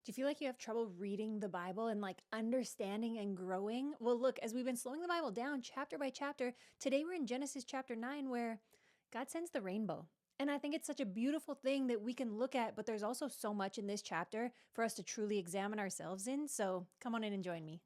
Do you feel like you have trouble reading the Bible and like understanding and growing? Well, look, as we've been slowing the Bible down chapter by chapter, today we're in Genesis chapter 9 where God sends the rainbow. And I think it's such a beautiful thing that we can look at, but there's also so much in this chapter for us to truly examine ourselves in. So come on in and join me.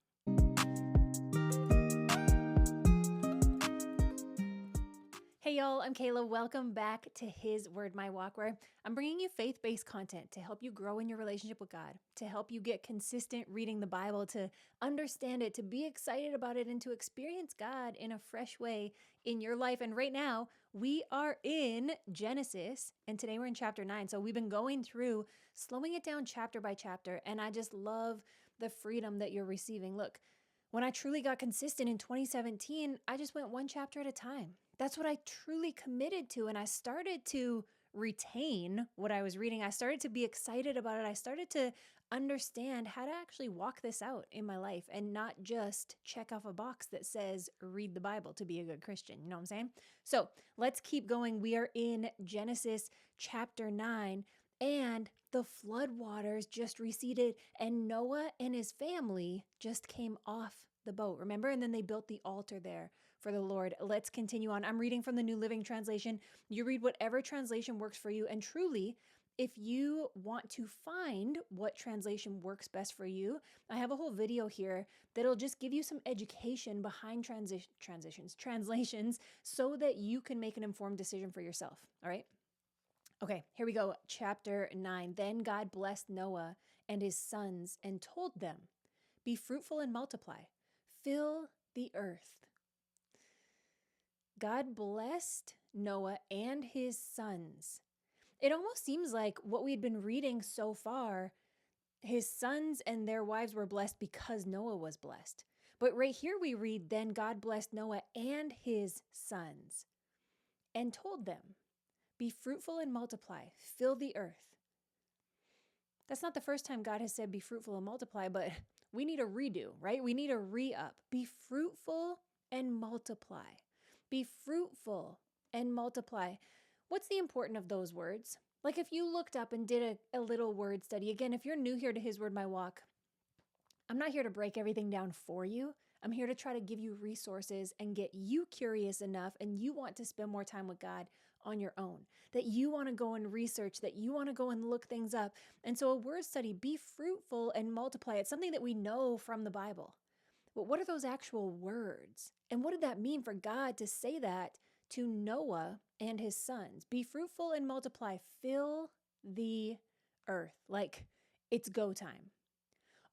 Hey y'all, I'm Kaela. Welcome back to His Word, My Walk, where I'm bringing you faith-based content to help you grow in your relationship with God, to help you get consistent reading the Bible, to understand it, to be excited about it, and to experience God in a fresh way in your life. And right now, we are in Genesis, and today we're in chapter 9. So we've been going through, slowing it down chapter by chapter, and I just love the freedom that you're receiving. Look, when I truly got consistent in 2017, I just went one chapter at a time. That's what I truly committed to. And I started to retain what I was reading. I started to be excited about it. I started to understand how to actually walk this out in my life and not just check off a box that says, read the Bible to be a good Christian. You know what I'm saying? So let's keep going. We are in Genesis chapter 9. And the flood waters just receded, and Noah and his family just came off the boat, remember? And then they built the altar there for the Lord. Let's continue on. I'm reading from the New Living Translation. You read whatever translation works for you. And truly, if you want to find what translation works best for you, I have a whole video here that'll just give you some education behind translations, so that you can make an informed decision for yourself. All right? Okay, here we go. Chapter 9. Then God blessed Noah and his sons and told them, be fruitful and multiply. Fill the earth. God blessed Noah and his sons. It almost seems like what we'd been reading so far, his sons and their wives were blessed because Noah was blessed. But right here we read, then God blessed Noah and his sons and told them, be fruitful and multiply, fill the earth. That's not the first time God has said, be fruitful and multiply, but we need a redo, right? We need a re-up. Be fruitful and multiply. Be fruitful and multiply. What's the importance of those words? Like if you looked up and did a little word study, again, if you're new here to His Word, My Walk, I'm not here to break everything down for you. I'm here to try to give you resources and get you curious enough and you want to spend more time with God on your own, that you want to go and research, that you want to go and look things up. And so a word study, be fruitful and multiply. It's something that we know from the Bible. But what are those actual words? And what did that mean for God to say that to Noah and his sons? Be fruitful and multiply, fill the earth. Like it's go time.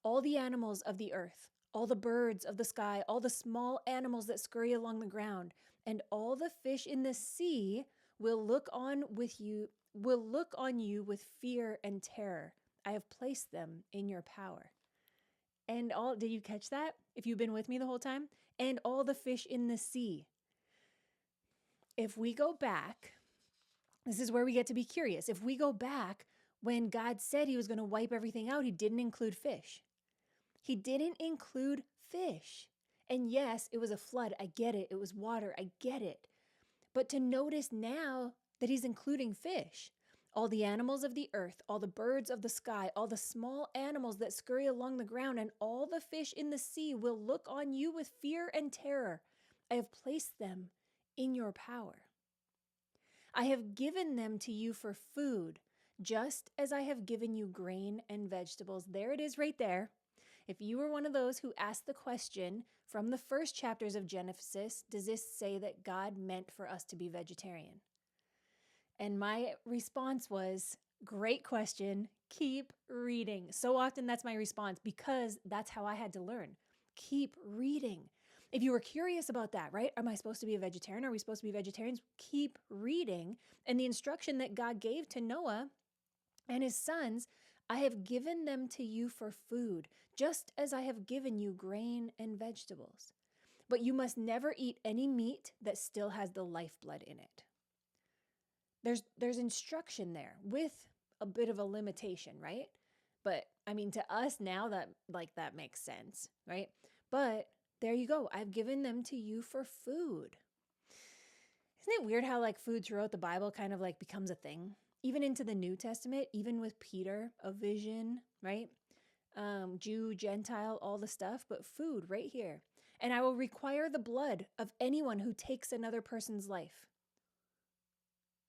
All the animals of the earth, all the birds of the sky, all the small animals that scurry along the ground, and all the fish in the sea will look on you with fear and terror. I have placed them in your power. And did you catch that? If you've been with me the whole time? And all the fish in the sea. If we go back, this is where we get to be curious. If we go back, when God said He was going to wipe everything out, He didn't include fish. He didn't include fish. And yes, it was a flood. I get it. It was water. I get it. But to notice now that He's including fish, all the animals of the earth, all the birds of the sky, all the small animals that scurry along the ground, and all the fish in the sea will look on you with fear and terror. I have placed them in your power. I have given them to you for food, just as I have given you grain and vegetables. There it is right there. If you were one of those who asked the question from the first chapters of Genesis, does this say that God meant for us to be vegetarian? And my response was, great question, keep reading. So often that's my response because that's how I had to learn. Keep reading. If you were curious about that, right? Am I supposed to be a vegetarian? Are we supposed to be vegetarians? Keep reading. And the instruction that God gave to Noah and his sons, I have given them to you for food, just as I have given you grain and vegetables. But you must never eat any meat that still has the lifeblood in it. There's instruction there with a bit of a limitation, right? But I mean, to us now that makes sense, right? But there you go. I've given them to you for food. Isn't it weird how like food throughout the Bible kind of like becomes a thing? Even into the New Testament, even with Peter, a vision, right? Jew, Gentile, all the stuff, but food right here. And I will require the blood of anyone who takes another person's life.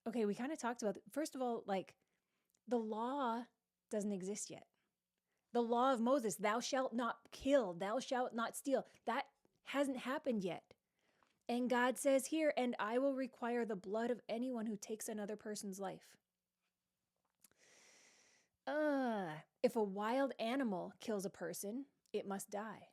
Okay, we kind of talked about, first of all, like the law doesn't exist yet. The law of Moses, thou shalt not kill, thou shalt not steal, that hasn't happened yet. And God says here, and I will require the blood of anyone who takes another person's life. If a wild animal kills a person, it must die.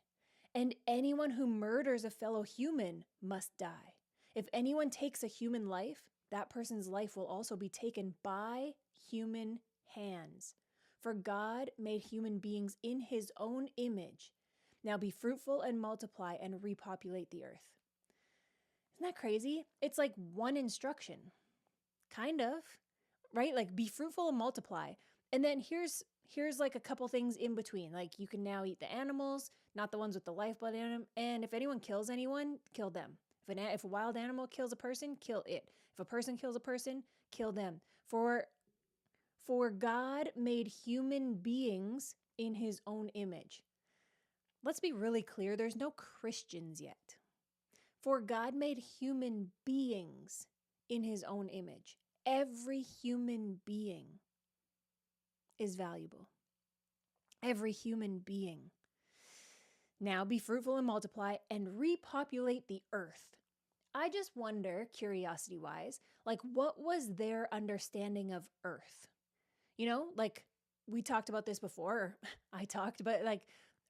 And anyone who murders a fellow human must die. If anyone takes a human life, that person's life will also be taken by human hands. For God made human beings in his own image. Now be fruitful and multiply and repopulate the earth. Isn't that crazy? It's like one instruction. Kind of, right? Like be fruitful and multiply. And then here's like a couple things in between. Like you can now eat the animals, not the ones with the lifeblood in them. And if anyone kills anyone, kill them. If a wild animal kills a person, kill it. If a person kills a person, kill them. For God made human beings in his own image. Let's be really clear. There's no Christians yet. For God made human beings in his own image. Every human being is valuable. Every human being. Now be fruitful and multiply and repopulate the earth. I just wonder, curiosity-wise, like what was their understanding of earth? You know, like we talked about this before, I talked, but like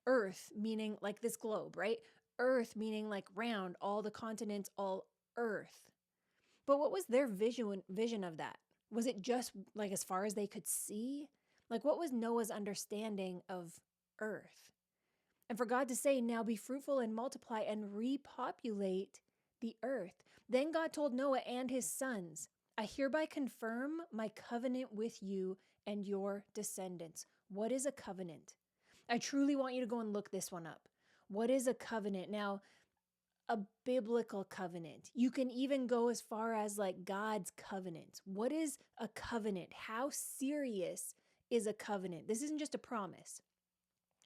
earth meaning like this globe, right? Earth meaning like round, all the continents, all earth. But what was their vision of that? Was it just like as far as they could see? Like what was Noah's understanding of earth? And for God to say, now be fruitful and multiply and repopulate the earth. Then God told Noah and his sons, I hereby confirm my covenant with you and your descendants. What is a covenant? I truly want you to go and look this one up. What is a covenant? Now, a biblical covenant. You can even go as far as like God's covenant. What is a covenant? How serious is a covenant? This isn't just a promise.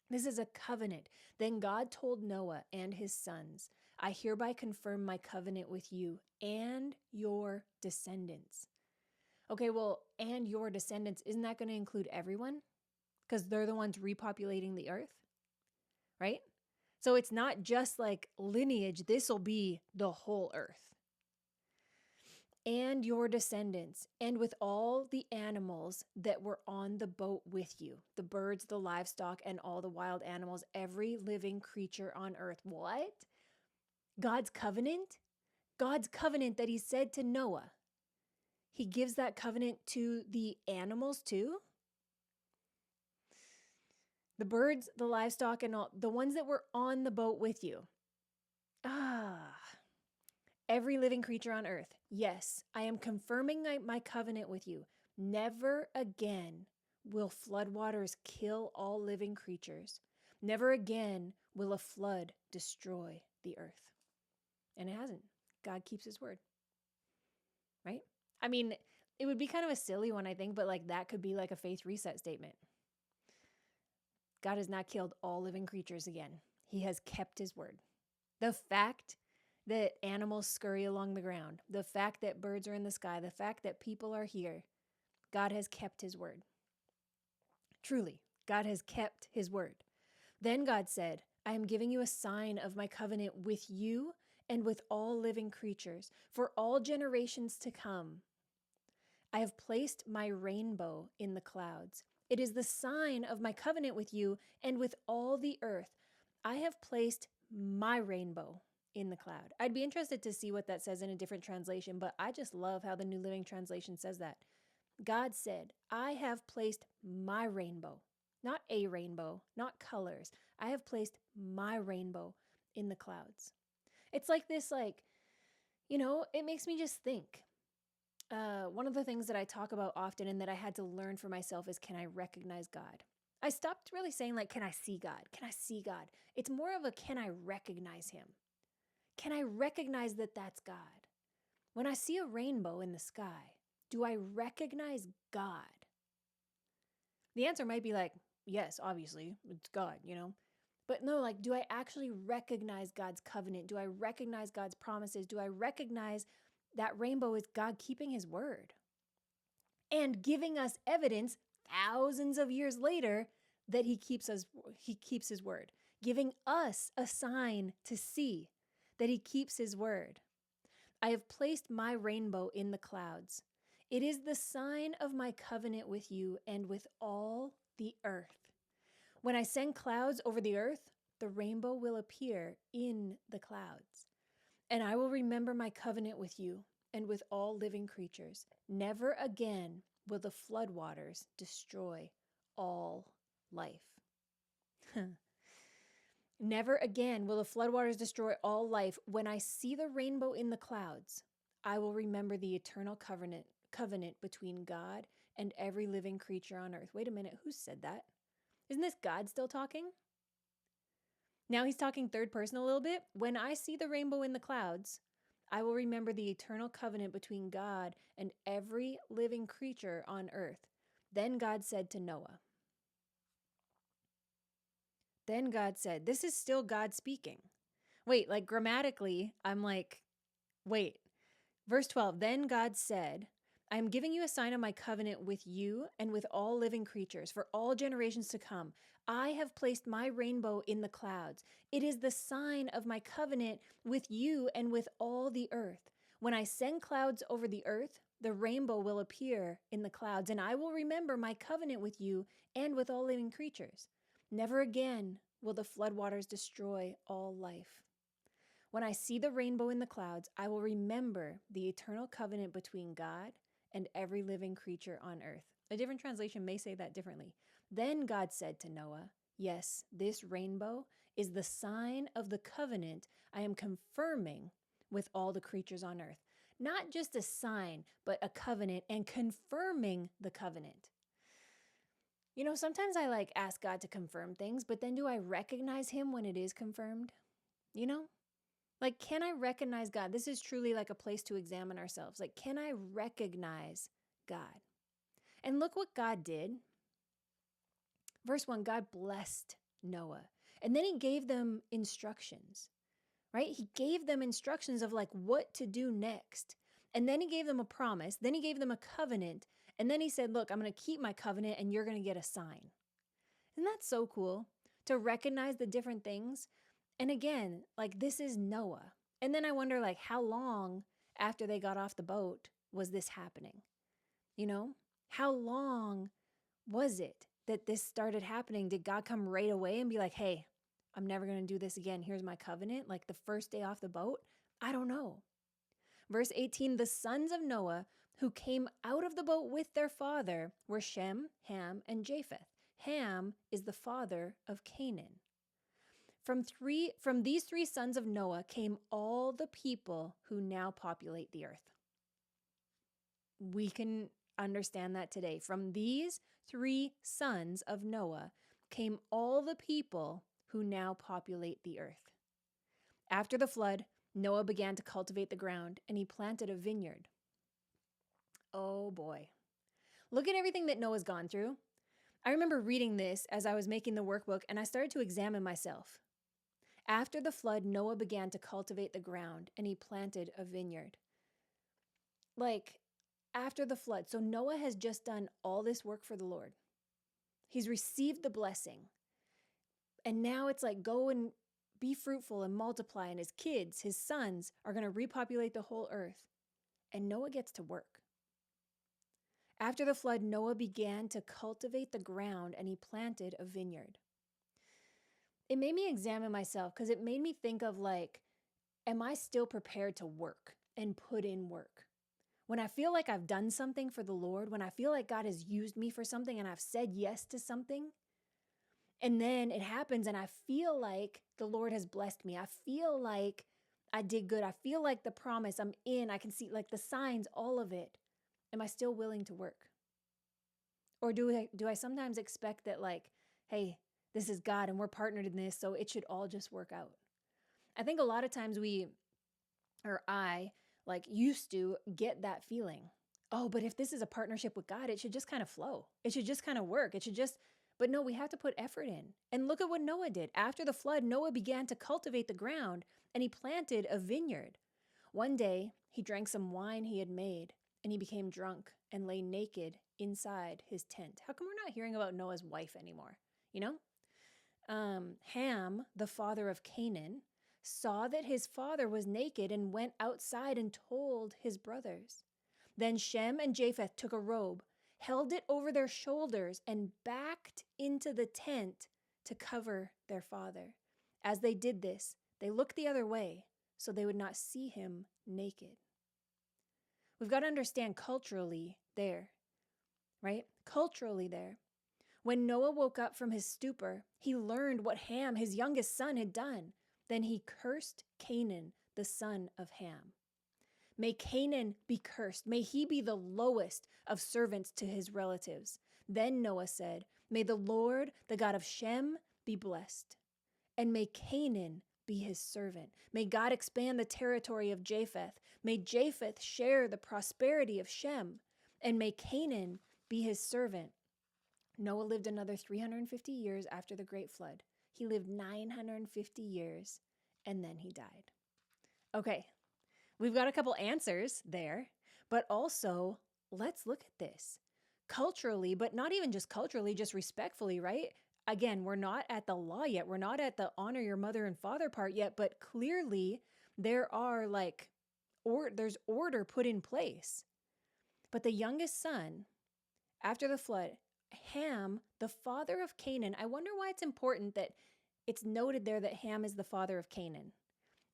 This is a covenant. Then God told Noah and his sons, I hereby confirm my covenant with you and your descendants. Okay, well, and your descendants, isn't that going to include everyone? Because they're the ones repopulating the earth, right? So it's not just like lineage. This will be the whole earth. And your descendants, and with all the animals that were on the boat with you, the birds, the livestock, and all the wild animals, every living creature on earth. What? God's covenant? God's covenant that he said to Noah. He gives that covenant to the animals too? The birds, the livestock, and all the ones that were on the boat with you. Every living creature on earth. Yes, I am confirming my covenant with you. Never again will floodwaters kill all living creatures. Never again will a flood destroy the earth. And it hasn't. God keeps his word. Right? I mean, it would be kind of a silly one, I think, but like that could be like a faith reset statement. God has not killed all living creatures again. He has kept his word. The fact that animals scurry along the ground, the fact that birds are in the sky, the fact that people are here, God has kept his word. Truly, God has kept his word. Then God said, I am giving you a sign of my covenant with you and with all living creatures for all generations to come. I have placed my rainbow in the clouds. It is the sign of my covenant with you and with all the earth. I have placed my rainbow in the cloud. I'd be interested to see what that says in a different translation, but I just love how the New Living Translation says that. God said, I have placed my rainbow, not a rainbow, not colors. I have placed my rainbow in the clouds. It's like this, like, you know, it makes me just think. One of the things that I talk about often and that I had to learn for myself is, can I recognize God? I stopped really saying like, can I see God? Can I see God? It's more of a, can I recognize him? Can I recognize that that's God? When I see a rainbow in the sky, do I recognize God? The answer might be like, yes, obviously, it's God, you know? But no, like, do I actually recognize God's covenant? Do I recognize God's promises? Do I recognize that rainbow is God keeping his word and giving us evidence thousands of years later that he keeps his word, giving us a sign to see that he keeps his word. I have placed my rainbow in the clouds. It is the sign of my covenant with you and with all the earth. When I send clouds over the earth, the rainbow will appear in the clouds. And I will remember my covenant with you and with all living creatures. Never again will the floodwaters destroy all life. Never again will the floodwaters destroy all life. When I see the rainbow in the clouds, I will remember the eternal covenant between God and every living creature on earth. Wait a minute, who said that? Isn't this God still talking? Now he's talking third person a little bit. When I see the rainbow in the clouds, I will remember the eternal covenant between God and every living creature on earth. Then God said to Noah. Then God said, this is still God speaking. Wait, like grammatically, I'm like, wait. Verse 12, then God said, I am giving you a sign of my covenant with you and with all living creatures for all generations to come. I have placed my rainbow in the clouds. It is the sign of my covenant with you and with all the earth. When I send clouds over the earth, the rainbow will appear in the clouds, and I will remember my covenant with you and with all living creatures. Never again will the floodwaters destroy all life. When I see the rainbow in the clouds, I will remember the eternal covenant between God and every living creature on earth. A different translation may say that differently. Then God said to Noah, yes, this rainbow is the sign of the covenant I am confirming with all the creatures on earth. Not just a sign, but a covenant and confirming the covenant. You know, sometimes I like ask God to confirm things, but then do I recognize him when it is confirmed? You know? Like, can I recognize God? This is truly like a place to examine ourselves. Like, can I recognize God? And look what God did. Verse 1, God blessed Noah. And then he gave them instructions, right? He gave them instructions of like what to do next. And then he gave them a promise. Then he gave them a covenant. And then he said, look, I'm going to keep my covenant and you're going to get a sign. Isn't that so cool to recognize the different things? And again, like this is Noah. And then I wonder like how long after they got off the boat was this happening? You know, how long was it that this started happening? Did God come right away and be like, hey, I'm never going to do this again. Here's my covenant. Like the first day off the boat? I don't know. Verse 18, the sons of Noah who came out of the boat with their father were Shem, Ham, and Japheth. Ham is the father of Canaan. From these three sons of Noah came all the people who now populate the earth. We can understand that today. From these three sons of Noah came all the people who now populate the earth. After the flood, Noah began to cultivate the ground and he planted a vineyard. Oh boy. Look at everything that Noah's gone through. I remember reading this as I was making the workbook and I started to examine myself. After the flood, Noah began to cultivate the ground and he planted a vineyard. Like after the flood. So Noah has just done all this work for the Lord. He's received the blessing. And now it's like go and be fruitful and multiply. And his kids, his sons are going to repopulate the whole earth. And Noah gets to work. After the flood, Noah began to cultivate the ground and he planted a vineyard. It made me examine myself because it made me think of like, am I still prepared to work and put in work? When I feel like I've done something for the Lord, when I feel like God has used me for something and I've said yes to something, and then it happens and I feel like the Lord has blessed me. I feel like I did good. I feel like the promise I'm in, I can see like the signs, all of it. Am I still willing to work? Or do I sometimes expect that like, hey, this is God and we're partnered in this, so it should all just work out? I think a lot of times I like used to get that feeling. Oh, but if this is a partnership with God, it should just kind of flow. It should just kind of work. But no, we have to put effort in. And look at what Noah did. After the flood, Noah began to cultivate the ground and he planted a vineyard. One day, he drank some wine he had made and he became drunk and lay naked inside his tent. How come we're not hearing about Noah's wife anymore? You know? Ham, the father of Canaan, saw that his father was naked and went outside and told his brothers. Then Shem and Japheth took a robe, held it over their shoulders, and backed into the tent to cover their father. As they did this, they looked the other way so they would not see him naked. We've got to understand culturally there, right? Culturally there. When Noah woke up from his stupor, he learned what Ham, his youngest son, had done. Then he cursed Canaan, the son of Ham. May Canaan be cursed. May he be the lowest of servants to his relatives. Then Noah said, may the Lord, the God of Shem, be blessed. And may Canaan be his servant. May God expand the territory of Japheth. May Japheth share the prosperity of Shem. And may Canaan be his servant. Noah lived another 350 years after the great flood. He lived 950 years and then he died. Okay, we've got a couple answers there, but also let's look at this culturally, but not even just culturally, just respectfully, right? Again, we're not at the law yet. We're not at the honor your mother and father part yet, but clearly there are there's order put in place. But the youngest son after the flood, Ham, the father of Canaan, I wonder why it's important that it's noted there that Ham is the father of Canaan.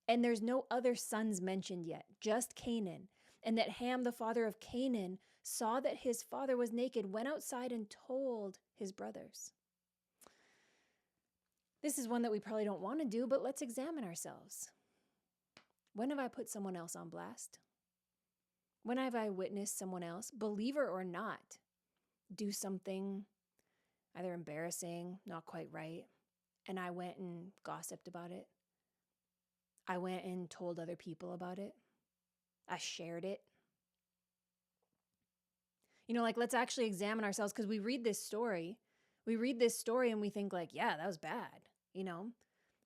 And there's no other sons mentioned yet, just Canaan. And that Ham, the father of Canaan, saw that his father was naked, went outside and told his brothers. This is one that we probably don't want to do, but let's examine ourselves. When have I put someone else on blast? When have I witnessed someone else, believer or not, do something either embarrassing, not quite right, and I went and gossiped about it? I went and told other people about it. I shared it. Let's actually examine ourselves, because we read this story and we think yeah, that was bad,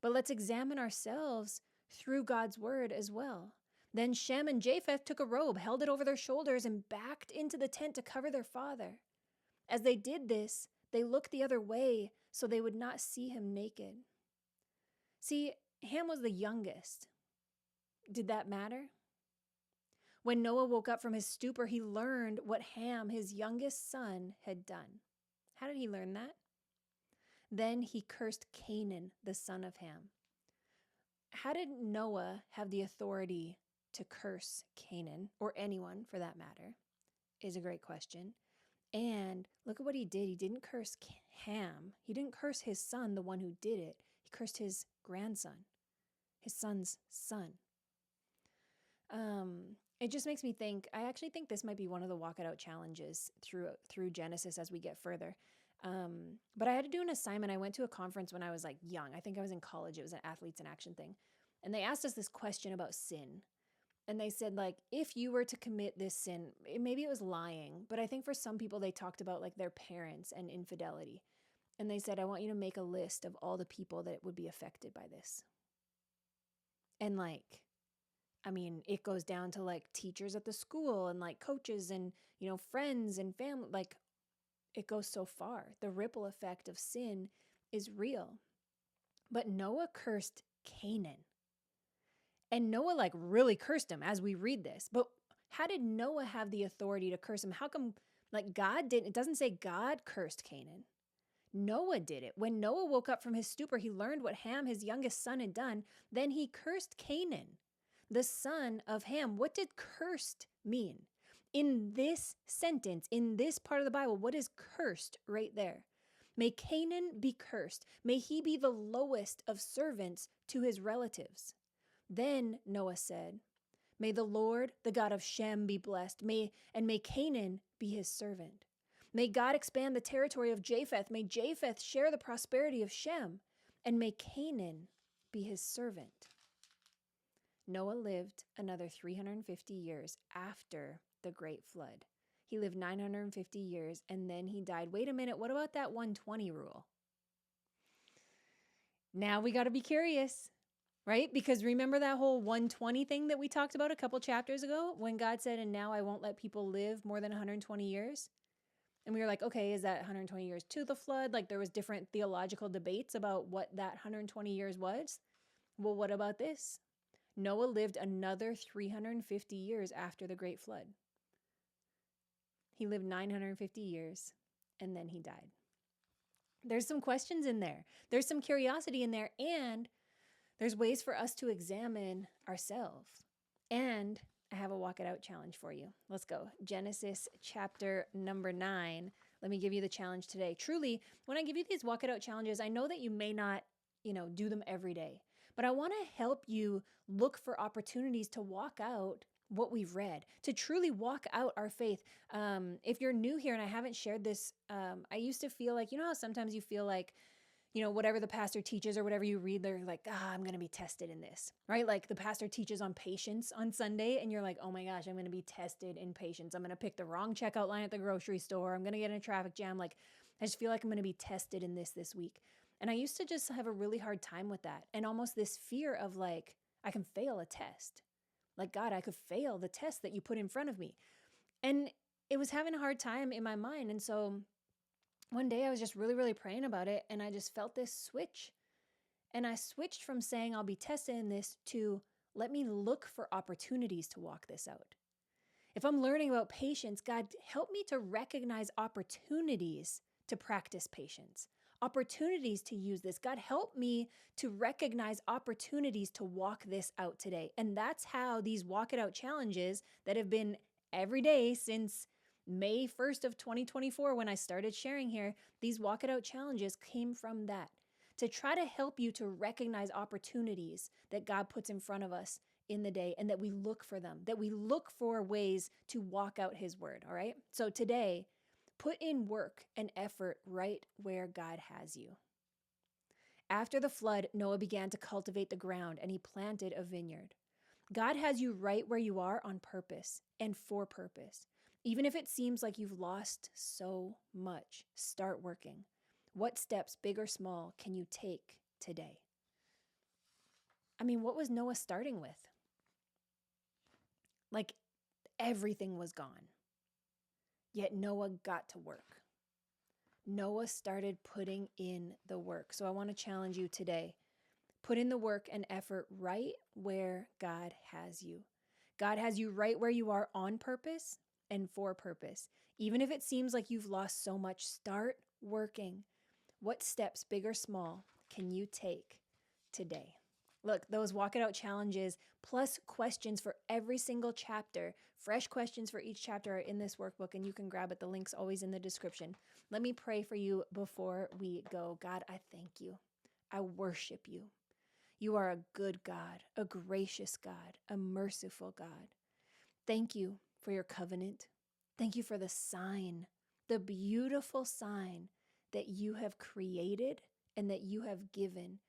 But let's examine ourselves through God's word as well. Then Shem and Japheth took a robe, held it over their shoulders, and backed into the tent to cover their father. As they did this, they looked the other way so they would not see him naked. See, Ham was the youngest. Did that matter? When Noah woke up from his stupor, he learned what Ham, his youngest son, had done. How did he learn that? Then he cursed Canaan, the son of Ham. How did Noah have the authority to curse Canaan, or anyone for that matter, is a great question. And look at what he did. He didn't curse Ham. He didn't curse his son, the one who did it. He cursed his grandson, his son's son. It just makes me think, I actually think this might be one of the Walk It Out challenges through Genesis as we get further. But I had to do an assignment. I went to a conference when I was young. I think I was in college. It was an Athletes in Action thing. And they asked us this question about sin. And they said, if you were to commit this sin, maybe it was lying, but I think for some people they talked about their parents and infidelity. And they said, I want you to make a list of all the people that would be affected by this. And it goes down to teachers at the school and coaches and, friends and family. It goes so far. The ripple effect of sin is real. But Noah cursed Canaan. And Noah really cursed him as we read this. But how did Noah have the authority to curse him? How come God didn't? It doesn't say God cursed Canaan. Noah did it. When Noah woke up from his stupor, he learned what Ham, his youngest son, had done. Then he cursed Canaan, the son of Ham. What did cursed mean? In this sentence, in this part of the Bible, what is cursed right there? May Canaan be cursed. May he be the lowest of servants to his relatives. Then Noah said, may the Lord, the God of Shem, be blessed. May Canaan be his servant. May God expand the territory of Japheth. May Japheth share the prosperity of Shem. And may Canaan be his servant. Noah lived another 350 years after the great flood. He lived 950 years and then he died. Wait a minute, what about that 120 rule? Now we got to be curious, right? Because remember that whole 120 thing that we talked about a couple chapters ago when God said, and now I won't let people live more than 120 years? And we were like, okay, is that 120 years to the flood? Like there was different theological debates about what that 120 years was. Well, what about this? Noah lived another 350 years after the great flood. He lived 950 years and then he died. There's some questions in there. There's some curiosity in there, and there's ways for us to examine ourselves. And I have a walk it out challenge for you. Let's go. Genesis chapter number 9. Let me give you the challenge today. Truly, when I give you these walk it out challenges, I know that you may not, do them every day, but I want to help you look for opportunities to walk out what we've read, to truly walk out our faith. If you're new here and I haven't shared this, I used to feel like, how sometimes you feel like, whatever the pastor teaches or whatever you read, they're like, I'm going to be tested in this, right? Like the pastor teaches on patience on Sunday and you're like, oh my gosh, I'm going to be tested in patience. I'm going to pick the wrong checkout line at the grocery store. I'm going to get in a traffic jam. Like, I just feel like I'm going to be tested in this week. And I used to just have a really hard time with that. And almost this fear of like, I can fail a test. Like, God, I could fail the test that you put in front of me. And it was having a hard time in my mind. And so one day I was just really, really praying about it. And I just felt this switch. And I switched from saying I'll be tested in this to let me look for opportunities to walk this out. If I'm learning about patience, God, help me to recognize opportunities to practice patience. Opportunities to use this. God, help me to recognize opportunities to walk this out today. And that's how these walk it out challenges that have been every day since May 1st of 2024, when I started sharing here, these walk it out challenges came from that, to try to help you to recognize opportunities that God puts in front of us in the day and that we look for them, that we look for ways to walk out his word. All right. So today, put in work and effort right where God has you. After the flood, Noah began to cultivate the ground and he planted a vineyard. God has you right where you are on purpose and for purpose. Even if it seems like you've lost so much, start working. What steps, big or small, can you take today? I mean, what was Noah starting with? Like everything was gone. Yet Noah got to work. Noah started putting in the work. So I want to challenge you today. Put in the work and effort right where God has you. God has you right where you are on purpose and for purpose. Even if it seems like you've lost so much, start working. What steps, big or small, can you take today? Look, those walk it out challenges plus questions for every single chapter, fresh questions for each chapter are in this workbook, and you can grab it. The link's always in the description. Let me pray for you before we go. God, I thank you. I worship you. You are a good God, a gracious God, a merciful God. Thank you for your covenant. Thank you for the sign, the beautiful sign that you have created and that you have given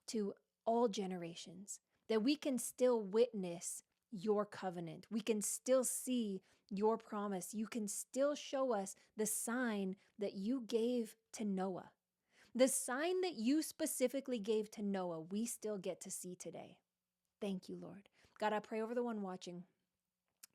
to all generations, that we can still witness your covenant. We can still see your promise. You can still show us the sign that you gave to Noah. The sign that you specifically gave to Noah, we still get to see today. Thank you, Lord. God, I pray over the one watching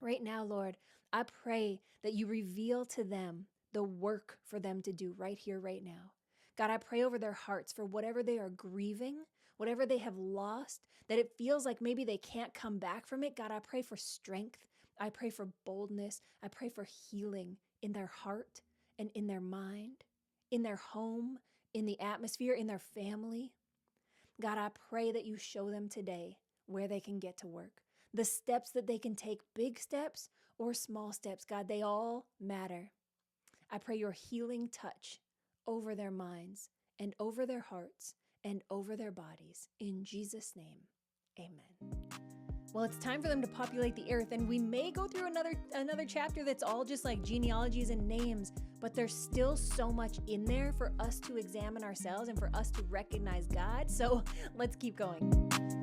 right now, Lord. I pray that you reveal to them the work for them to do right here, right now. God, I pray over their hearts for whatever they are grieving, whatever they have lost, that it feels like maybe they can't come back from it. God, I pray for strength. I pray for boldness. I pray for healing in their heart and in their mind, in their home, in the atmosphere, in their family. God, I pray that you show them today where they can get to work, the steps that they can take, big steps or small steps. God, they all matter. I pray your healing touch over their minds and over their hearts and over their bodies. In Jesus' name, amen. Well, it's time for them to populate the earth, and we may go through another chapter that's all just like genealogies and names, but there's still so much in there for us to examine ourselves and for us to recognize God. So let's keep going.